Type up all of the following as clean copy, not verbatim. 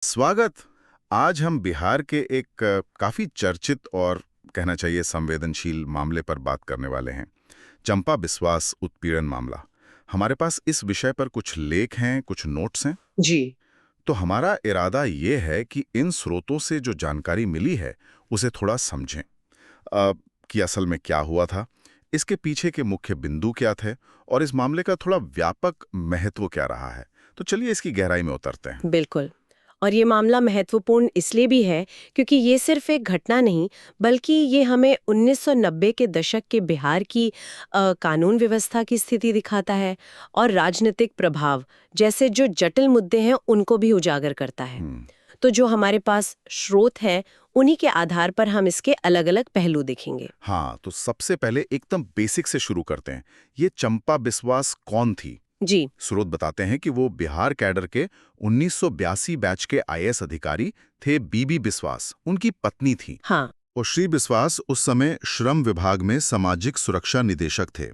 स्वागत। आज हम बिहार के एक काफी चर्चित और कहना चाहिए संवेदनशील मामले पर बात करने वाले हैं। चंपा बिस्वास उत्पीड़न मामला। हमारे पास इस विषय पर कुछ लेख हैं, कुछ नोट्स हैं। जी। तो हमारा इरादा ये है कि इन स्रोतों से जो जानकारी मिली है उसे थोड़ा समझें कि असल में क्या हुआ था, इसके पीछे के मुख्य बिंदु क्या थे और इस मामले का थोड़ा व्यापक महत्व क्या रहा है। तो चलिए इसकी गहराई में उतरते हैं। बिल्कुल। और ये मामला महत्वपूर्ण इसलिए भी है क्योंकि ये सिर्फ एक घटना नहीं, बल्कि ये हमें 1990 के दशक के बिहार की कानून व्यवस्था की स्थिति दिखाता है और राजनीतिक प्रभाव जैसे जो जटिल मुद्दे हैं उनको भी उजागर करता है। तो जो हमारे पास स्रोत है उन्हीं के आधार पर हम इसके अलग-अलग पहलू देखेंगे। हाँ, तो सबसे पहले एकदम बेसिक से शुरू करते हैं। ये चंपा बिस्वास कौन थी? जी। स्रोत बताते हैं कि वो बिहार कैडर के 1982 बैच के आईएएस अधिकारी थे। बीबी बिस्वास उनकी पत्नी थी। हाँ। और श्री बिस्वास उस समय श्रम विभाग में सामाजिक सुरक्षा निदेशक थे,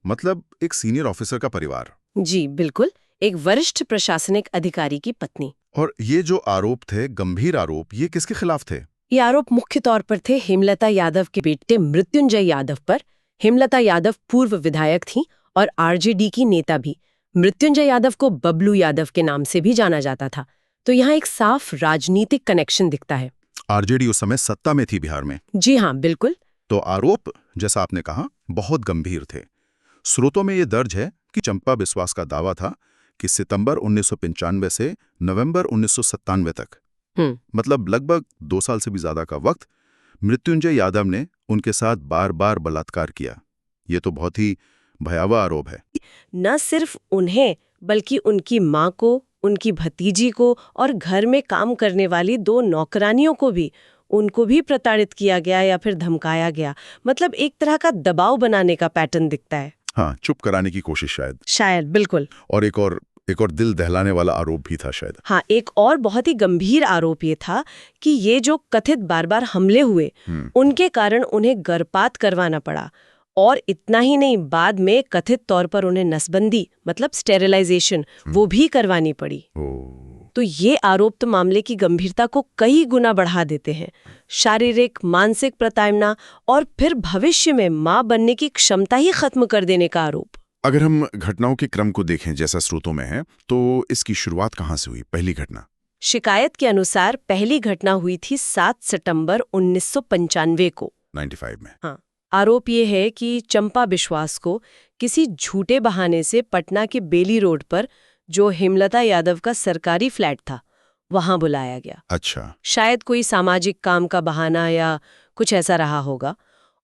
मतलब एक सीनियर ऑफिसर का परिवार। जी बिल्कुल, एक वरिष्ठ प्रशासनिक अधिकारी की पत्नी। और ये जो आरोप थे, गंभीर आरोप, ये किसके खिलाफ थे? ये आरोप मुख्य तौर पर थे हेमलता यादव के बेटे मृत्युंजय यादव पर। हेमलता यादव पूर्व विधायक थीं और आरजेडी की नेता भी। मृत्युंजय यादव को बबलू यादव के नाम से भी जाना जाता था। तो यहाँ एक साफ राजनीतिक कनेक्शन दिखता है। आरजेडी उस समय सत्ता में थी बिहार में। जी हाँ, बिल्कुल। तो आरोप, जैसा आपने कहा, बहुत गंभीर थे। स्रोतों में ये दर्ज है कि चंपा बिस्वास का दावा था कि सितंबर 1995 से नवंबर 1997 तक, मतलब लगभग 2 साल से भी ज्यादा का वक्त, मृत्युंजय यादव ने उनके साथ बार बार बलात्कार किया। ये तो बहुत ही भयावह आरोप है। न सिर्फ उन्हें बल्कि उनकी माँ को, उनकी भतीजी को और घर में काम करने वाली 2 नौकरानियों को भी, उनको भी प्रताड़ित किया गया या फिर धमकाया गया। मतलब एक तरह का दबाव बनाने का पैटर्न दिखता है। हाँ, चुप कराने की कोशिश शायद बिल्कुल। और एक और दिल दहलाने वाला आरोप भी था शायद। हाँ, एक और बहुत ही गंभीर आरोप ये था कि ये जो कथित बार बार हमले हुए, उनके कारण उन्हें गर्भपात करवाना पड़ा। और इतना ही नहीं, बाद में कथित तौर पर उन्हें नसबंदी मतलब स्टेरिलाइजेशन वो भी करवानी पड़ी। तो ये आरोप तो मामले की गंभीरता को कई गुना बढ़ा देते हैं। शारीरिक, मानसिक प्रताड़ना और फिर भविष्य में मां बनने की क्षमता ही खत्म कर देने का आरोप। अगर हम घटनाओं के क्रम को देखें जैसा स्रोतों में है, तो इसकी शुरुआत कहाँ से हुई? पहली घटना शिकायत के अनुसार पहली घटना हुई थी 7 सितंबर 1995 को, 95 में। हाँ। आरोप ये है कि चंपा बिस्वास को किसी झूठे बहाने से पटना के बेली रोड पर, जो हेमलता यादव का सरकारी फ्लैट था, वहां बुलाया गया। अच्छा। शायद कोई सामाजिक काम का बहाना या कुछ ऐसा रहा होगा।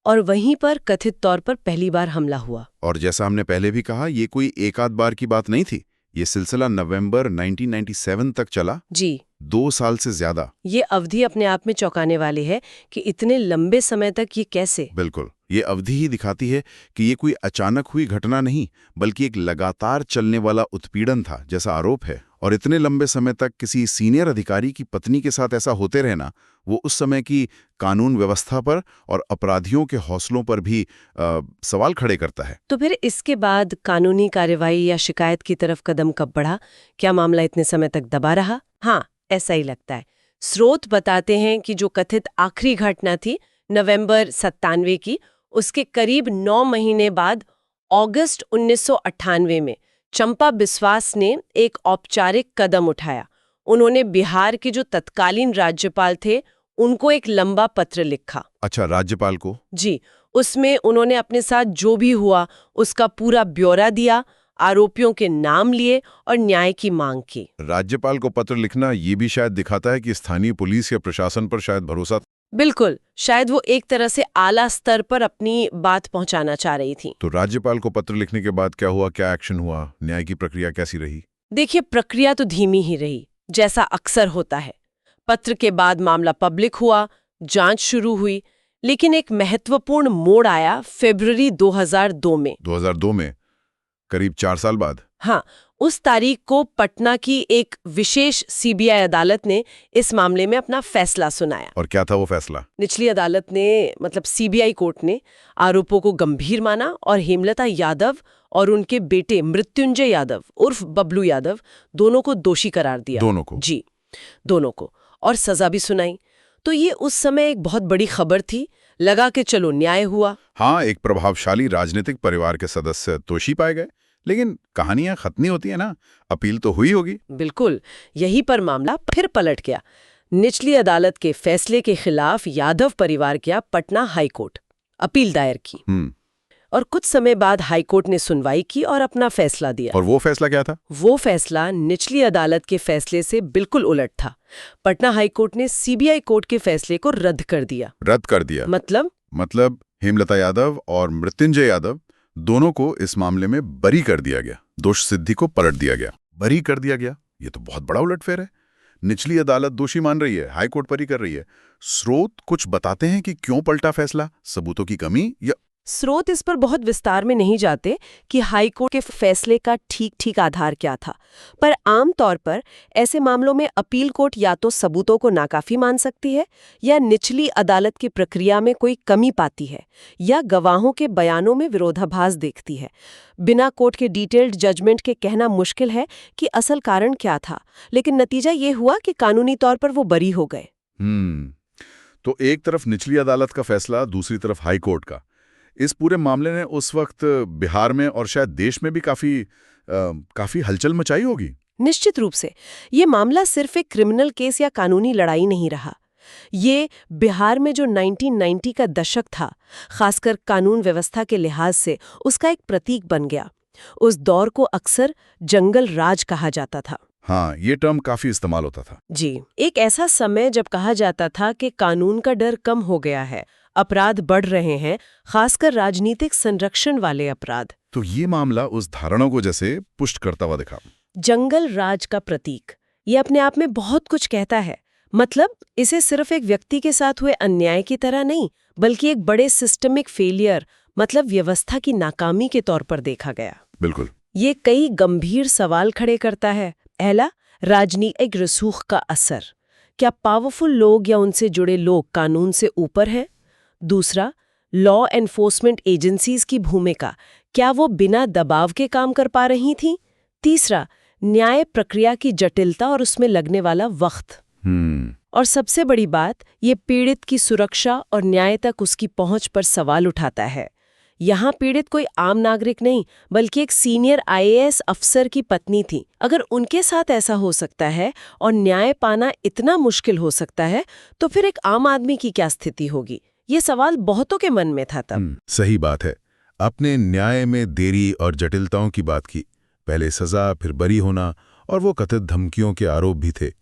और वहीं पर कथित तौर पर पहली बार हमला हुआ। और जैसा हमने पहले भी कहा, ये कोई एक आध बार की बात नहीं थी। ये सिलसिला नवंबर 1997 तक चला। जी। 2 साल से ज्यादा। ये अवधि अपने आप में चौंकाने वाली है कि इतने लंबे समय तक ये कैसे। बिल्कुल, ये अवधि ही दिखाती है कि ये कोई अचानक हुई घटना नहीं, बल्कि एक लगातार चलने वाला उत्पीड़न था, जैसा आरोप है। और इतने लंबे समय तक किसी सीनियर अधिकारी की पत्नी के साथ ऐसा होते रहना, वो उस समय की कानून व्यवस्था पर और अपराधियों के हौसलों पर भी सवाल खड़े करता है। तो फिर इसके बाद कानूनी कार्रवाई या शिकायत की तरफ कदम कब बढ़ा? क्या मामला इतने समय तक दबा रहा? हाँ, ऐसा ही लगता है। स्रोत बताते हैं कि जो कथित आखिरी घटना थी नवंबर 97 की, उसके करीब 9 महीने बाद अगस्त 1998 में चंपा बिस्वास ने एक औपचारिक कदम उठाया। उन्होंने बिहार के जो तत्कालीन राज्यपाल थे उनको एक लंबा पत्र लिखा। अच्छा, राज्यपाल को? जी। उसमें उन्होंने अपने साथ जो भी हुआ उसका पूरा ब्यौरा दिया, आरोपियों के नाम लिए और न्याय की मांग की। राज्यपाल को पत्र लिखना ये भी शायद दिखाता है कि स्थानीय पुलिस या प्रशासन पर शायद भरोसा। बिल्कुल, शायद वो एक तरह से आला स्तर पर अपनी बात पहुंचाना चाह रही थी। तो राज्यपाल को पत्र लिखने के बाद क्या हुआ? क्या एक्शन हुआ? न्याय की प्रक्रिया कैसी रही? देखिए, प्रक्रिया तो धीमी ही रही, जैसा अक्सर होता है। पत्र के बाद मामला पब्लिक हुआ, जांच शुरू हुई, लेकिन एक महत्वपूर्ण मोड़ आया फरवरी 2002 में। 2002 में, करीब 4 साल बाद। हाँ, उस तारीख को पटना की एक विशेष सीबीआई अदालत ने इस मामले में अपना फैसला सुनाया। और क्या था वो फैसला? निचली अदालत ने, मतलब सीबीआई कोर्ट ने, आरोपों को गंभीर माना और हेमलता यादव और उनके बेटे मृत्युंजय यादव उर्फ बबलू यादव दोनों को दोषी करार दिया। दोनों को? जी। दोनों को, और सजा भी सुनाई। तो ये उस समय एक बहुत बड़ी खबर थी। लगा कि चलो न्याय हुआ। हाँ, एक प्रभावशाली राजनीतिक परिवार के सदस्य दोषी पाए गए। लेकिन कहानियां खत्म नहीं होती है ना, अपील तो हुई होगी। बिल्कुल, यहीं पर मामला फिर पलट गया। निचली अदालत के फैसले के खिलाफ यादव परिवार किया पटना हाई कोर्ट, अपील दायर की। और कुछ समय बाद हाई कोर्ट ने सुनवाई की और अपना फैसला दिया। और वो फैसला क्या था? वो फैसला निचली अदालत के फैसले से बिल्कुल उलट था। पटना हाई कोर्ट ने सीबीआई कोर्ट के फैसले को रद्द कर दिया। रद्द कर दिया? मतलब हेमलता यादव और मृत्युंजय यादव दोनों को इस मामले में बरी कर दिया गया। दोष सिद्धि को पलट दिया गया, बरी कर दिया गया। ये तो बहुत बड़ा उलटफेर है। निचली अदालत दोषी मान रही है, हाई कोर्ट बरी कर रही है। स्रोत कुछ बताते हैं कि क्यों पलटा फैसला? सबूतों की कमी या? स्रोत इस पर बहुत विस्तार में नहीं जाते कि हाई कोर्ट के फैसले का ठीक आधार क्या था, पर आम तौर पर ऐसे मामलों में अपील कोर्ट या तो सबूतों को नाकाफी मान सकती है, या निचली अदालत की प्रक्रिया में कोई कमी पाती है, या गवाहों के बयानों में विरोधाभास देखती है। बिना कोर्ट के डिटेल्ड जजमेंट के कहना मुश्किल है कि असल कारण क्या था, लेकिन नतीजा ये हुआ कि कानूनी तौर पर वो बरी हो गए। तो एक तरफ निचली अदालत का फैसला, दूसरी तरफ हाई कोर्ट का। इस पूरे मामले ने उस वक्त बिहार में और शायद देश में भी काफी हलचल मचाई होगी। निश्चित रूप से ये मामला सिर्फ एक क्रिमिनल केस या कानूनी लड़ाई नहीं रहा। ये बिहार में जो 1990 का दशक था, खासकर कानून व्यवस्था के लिहाज से, उसका एक प्रतीक बन गया। उस दौर को अक्सर जंगल राज कहा जाता था। हाँ, ये टर्म काफी इस्तेमाल होता था। जी, एक ऐसा समय जब कहा जाता था कि कानून का डर कम हो गया है, अपराध बढ़ रहे हैं, खासकर राजनीतिक संरक्षण वाले अपराध। तो ये मामला उस धारणा को जैसे पुष्ट करता हुआ दिखा। जंगल राज का प्रतीक, ये अपने आप में बहुत कुछ कहता है। मतलब इसे सिर्फ एक व्यक्ति के साथ हुए अन्याय की तरह नहीं, बल्कि एक बड़े सिस्टमिक फेलियर, मतलब व्यवस्था की नाकामी के तौर पर देखा गया। बिल्कुल। ये कई गंभीर सवाल खड़े करता है। पहला, राजनीतिक रसूख का असर। क्या पावरफुल लोग या उनसे जुड़े लोग कानून से ऊपर हैं? दूसरा, लॉ एनफोर्समेंट एजेंसीज की भूमिका, क्या वो बिना दबाव के काम कर पा रही थीं? तीसरा, न्याय प्रक्रिया की जटिलता और उसमें लगने वाला वक्त। और सबसे बड़ी बात, ये पीड़ित की सुरक्षा और न्याय तक उसकी पहुंच पर सवाल उठाता है। यहाँ पीड़ित कोई आम नागरिक नहीं, बल्कि एक सीनियर आईएएस अफसर की पत्नी थी। अगर उनके साथ ऐसा हो सकता है और न्याय पाना इतना मुश्किल हो सकता है, तो फिर एक आम आदमी की क्या स्थिति होगी? ये सवाल बहुतों के मन में था तब। सही बात है। आपने न्याय में देरी और जटिलताओं की बात की। पहले सजा, फिर बरी होना, और वो कथित धमकियों के आरोप भी थे।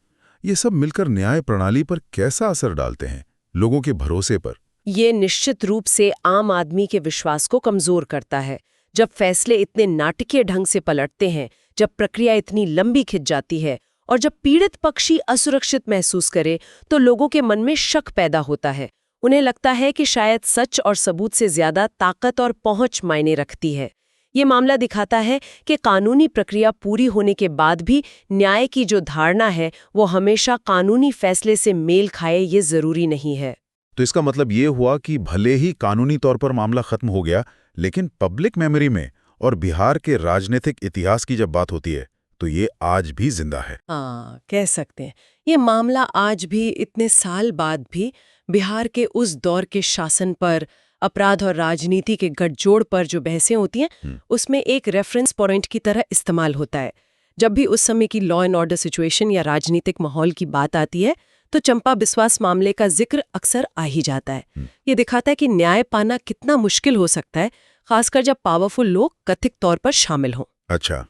ये सब मिलकर न्याय प्रणाली पर कैसा असर डालते हैं, लोगों के भरोसे पर? ये निश्चित रूप से आम आदमी के विश्वास को कमजोर करता है। जब फैसले इतने नाटकीय ढंग से पलटते हैं, जब प्रक्रिया इतनी लंबी खिंच जाती है, और जब पीड़ित पक्षी असुरक्षित महसूस करे, तो लोगों के मन में शक पैदा होता है। उन्हें लगता है कि शायद सच और सबूत से ज्यादा ताकत और पहुंच मायने रखती है। ये मामला दिखाता है कि कानूनी प्रक्रिया पूरी होने के बाद भी न्याय की जो धारणा है, वो हमेशा कानूनी फैसले से मेल खाए, ये जरूरी नहीं है। तो इसका मतलब ये हुआ कि भले ही कानूनी तौर पर मामला खत्म हो गया, लेकिन पब्लिक मेमोरी में और बिहार के राजनीतिक इतिहास की जब बात होती है, तो ये आज भी जिंदा है। हाँ, कह सकते हैं। ये मामला आज भी, इतने साल बाद भी, बिहार के उस दौर के शासन पर, अपराध और राजनीति के गठजोड़ पर जो बहसें होती हैं, उसमें एक रेफरेंस पॉइंट की तरह इस्तेमाल होता है। जब भी उस समय की लॉ एंड ऑर्डर सिचुएशन या राजनीतिक माहौल की बात आती है, तो चंपा बिस्वास मामले का जिक्र अक्सर आ ही जाता है। ये दिखाता है कि न्याय पाना कितना मुश्किल हो सकता है, खासकर जब पावरफुल लोग कथित तौर पर शामिल हों। अच्छा,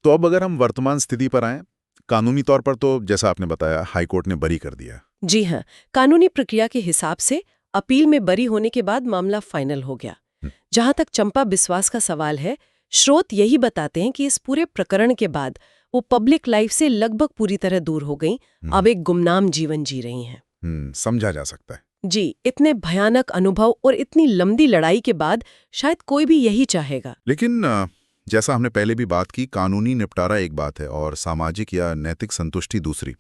तो अब अगर हम वर्तमान स्थिति पर आएं, कानूनी तौर पर तो जैसा आपने बताया, हाईकोर्ट ने बरी कर दिया। जी हाँ, कानूनी प्रक्रिया के हिसाब से अपील में बरी होने के बाद मामला फाइनल हो गया। जहां तक चंपा बिस्वास का सवाल है, स्रोत यही बताते हैं कि इस पूरे प्रकरण के बाद वो पब्लिक लाइफ से लगभग पूरी तरह दूर हो गईं, अब एक गुमनाम जीवन जी रही हैं। समझा जा सकता है। जी, इतने भयानक अनुभव और इतनी लंबी लड़ाई के बाद शायद कोई भी यही चाहेगा। लेकिन जैसा हमने पहले भी बात की, कानूनी निपटारा एक बात है और सामाजिक या नैतिक संतुष्टि दूसरी।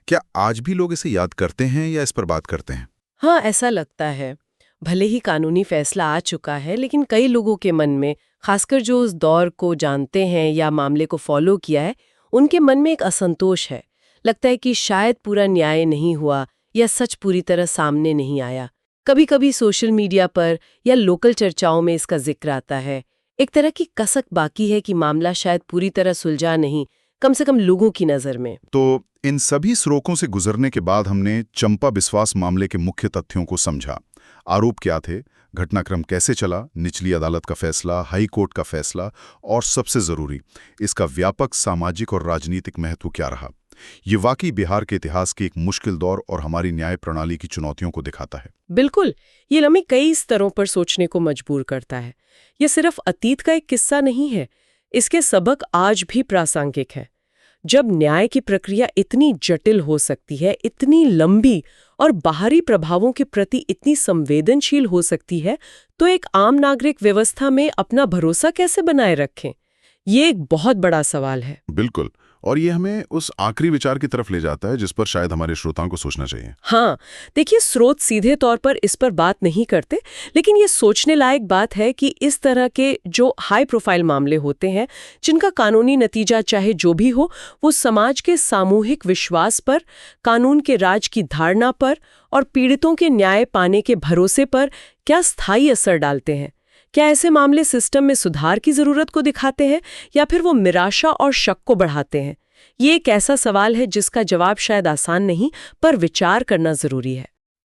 क्या आज भी लोग इसे याद करते हैं या इस पर बात करते हैं? हाँ, ऐसा लगता है। भले ही कानूनी फैसला आ चुका है, लेकिन कई लोगों के मन में, खासकर जो उस दौर को जानते हैं या मामले को फॉलो किया है, उनके मन में एक असंतोष है। लगता है कि शायद पूरा न्याय नहीं हुआ या सच पूरी तरह सामने नहीं आया। कभी-कभी सोशल मीडिया पर या लोकल चर्चाओं में इसका जिक्र आता है। एक तरह की कसक बाकी है कि मामला शायद पूरी तरह सुलझा नहीं, कम से कम लोगों की नज़र में। तो इन सभी स्रोतों से गुजरने के बाद हमने चंपा बिस्वास मामले के मुख्य तथ्यों को समझा। आरोप क्या थे, घटनाक्रम कैसे चला, निचली अदालत का फैसला, हाई कोर्ट का फैसला और सबसे जरूरी, इसका व्यापक सामाजिक और राजनीतिक महत्व क्या रहा। ये वाकई बिहार के इतिहास के एक मुश्किल दौर और हमारी न्याय प्रणाली की चुनौतियों को दिखाता है। बिल्कुल, ये हमें कई स्तरों पर सोचने को मजबूर करता है। ये सिर्फ अतीत का एक किस्सा नहीं है, इसके सबक आज भी प्रासंगिक है। जब न्याय की प्रक्रिया इतनी जटिल हो सकती है, इतनी लंबी और बाहरी प्रभावों के प्रति इतनी संवेदनशील हो सकती है, तो एक आम नागरिक व्यवस्था में अपना भरोसा कैसे बनाए रखें? ये एक बहुत बड़ा सवाल है। बिल्कुल, और ये हमें उस आखिरी विचार की तरफ ले जाता है जिस पर शायद हमारे श्रोताओं को सोचना चाहिए। हाँ, देखिए, स्रोत सीधे तौर पर इस पर बात नहीं करते, लेकिन ये सोचने लायक बात है कि इस तरह के जो हाई प्रोफाइल मामले होते हैं, जिनका कानूनी नतीजा चाहे जो भी हो, वो समाज के सामूहिक विश्वास पर, कानून के राज की धारणा पर और पीड़ितों के न्याय पाने के भरोसे पर क्या स्थायी असर डालते हैं। क्या ऐसे मामले सिस्टम में सुधार की जरूरत को दिखाते हैं या फिर वो निराशा और शक को बढ़ाते हैं? ये एक ऐसा सवाल है जिसका जवाब शायद आसान नहीं, पर विचार करना जरूरी है।